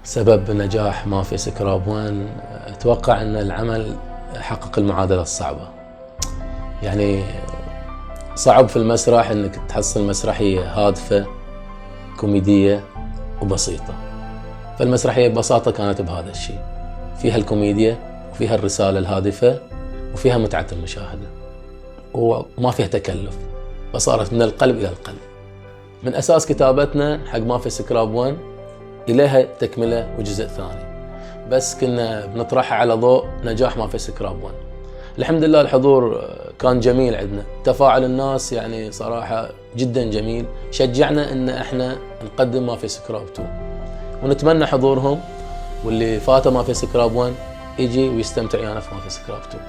سبب نجاح مافيا سكراب 1 أتوقع أن العمل حقق المعادلة الصعبة. يعني صعب في المسرح أنك تحصل مسرحية هادفة كوميدية وبسيطة. فالمسرحية ببساطة كانت بهذا الشيء، فيها الكوميديا وفيها الرسالة الهادفة وفيها متعة المشاهدة وما فيها تكلف، فصارت من القلب إلى القلب. من أساس كتابتنا حق مافيا سكراب 1 إليها تكملة وجزء ثاني، بس كنا بنطرحها على ضوء نجاح مافيا سكراب 1. الحمد لله الحضور كان جميل عندنا، تفاعل الناس يعني صراحة جدا جميل، شجعنا ان احنا نقدم مافيا سكراب 2، ونتمنى حضورهم واللي فاته مافيا سكراب 1 يجي ويستمتع ويانا في مافيا سكراب 2.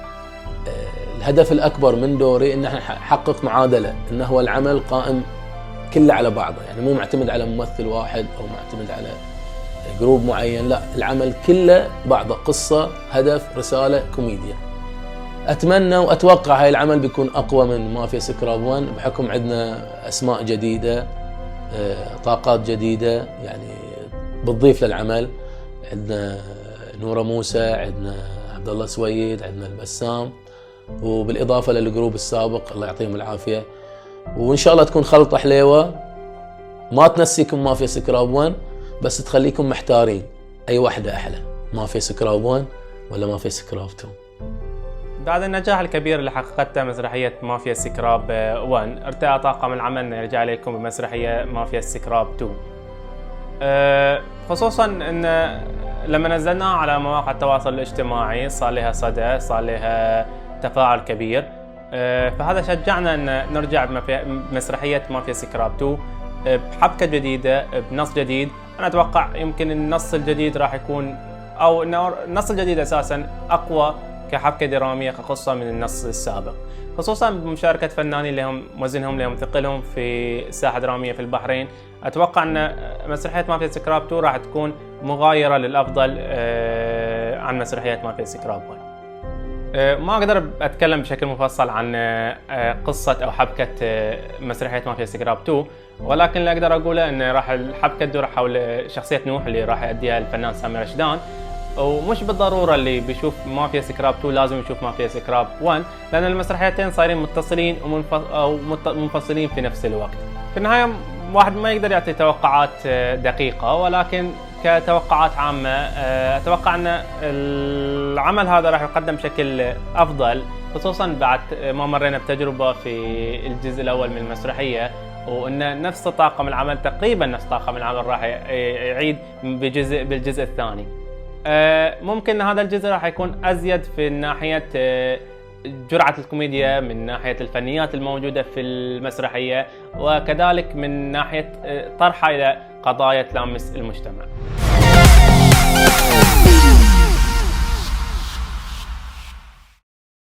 الهدف الأكبر من دوري ان احنا نحقق معادلة، انه هو العمل قائم كله على بعضه، يعني مو معتمد على ممثل واحد او معتمد على جروب معين، لا العمل كله بعضه، قصة، هدف، رسالة، كوميديا. أتمنى وأتوقع هاي العمل بيكون أقوى من مافيا سكراب 1 بحكم عندنا أسماء جديدة، طاقات جديدة يعني بتضيف للعمل. عندنا نورة موسى، عندنا عبد الله سويد، عندنا البسام، وبالإضافة للجروب السابق الله يعطيهم العافية. وإن شاء الله تكون خلطة حليوة ما تنسيكم مافيا سكراب 1، بس تخليكم محتارين أي واحدة أحلى، مافيا سكراب 1 ولا مافيا سكراب 2. بعد النجاح الكبير اللي حققته مسرحية مافيا سكراب 1، ارتأى طاقم العمل أن يرجع إليكم بمسرحية مافيا سكراب 2، خصوصا أن لما نزلناها على مواقع التواصل الاجتماعي صار لها صدى، صار لها تفاعل كبير، فهذا شجعنا أن نرجع بمسرحية مافيا سكراب 2 بحبكة جديدة، بنص جديد. أنا أتوقع يمكن النص الجديد راح يكون، أو النص الجديد أساسا أقوى كحبكة درامية كقصة من النص السابق، خصوصا بمشاركة فنانين لهم وزنهم لهم ثقلهم في ساحة درامية في البحرين. أتوقع أن مسرحية مافيا سكراب 2 راح تكون مغايرة للأفضل عن مسرحية مافيا سكراب 1. ما أقدر أتكلم بشكل مفصل عن قصة أو حبكة مسرحية مافيا سكراب 2، ولكن اللي أقدر أقوله أن راح الحبكة تدور حول شخصية نوح اللي راح يؤديها الفنان سامي رشدان، ومش بالضرورة اللي بيشوف مافيا سكراب 2 لازم يشوف مافيا سكراب 1، لأن المسرحيتين صايرين متصلين أو منفصلين في نفس الوقت. في النهاية واحد ما يقدر يعطي توقعات دقيقة، ولكن كتوقعات عامة أتوقع أن العمل هذا راح يقدم بشكل أفضل، خصوصا بعد ما مرينا بتجربة في الجزء الأول من المسرحية، وأن نفس طاقم العمل تقريبا نفس طاقم العمل راح يعيد بالجزء الثاني. ممكن هذا الجزء راح يكون أزيد في ناحية جرعة الكوميديا، من ناحية الفنيات الموجودة في المسرحية، وكذلك من ناحية طرحها إلى قضايا تلامس المجتمع.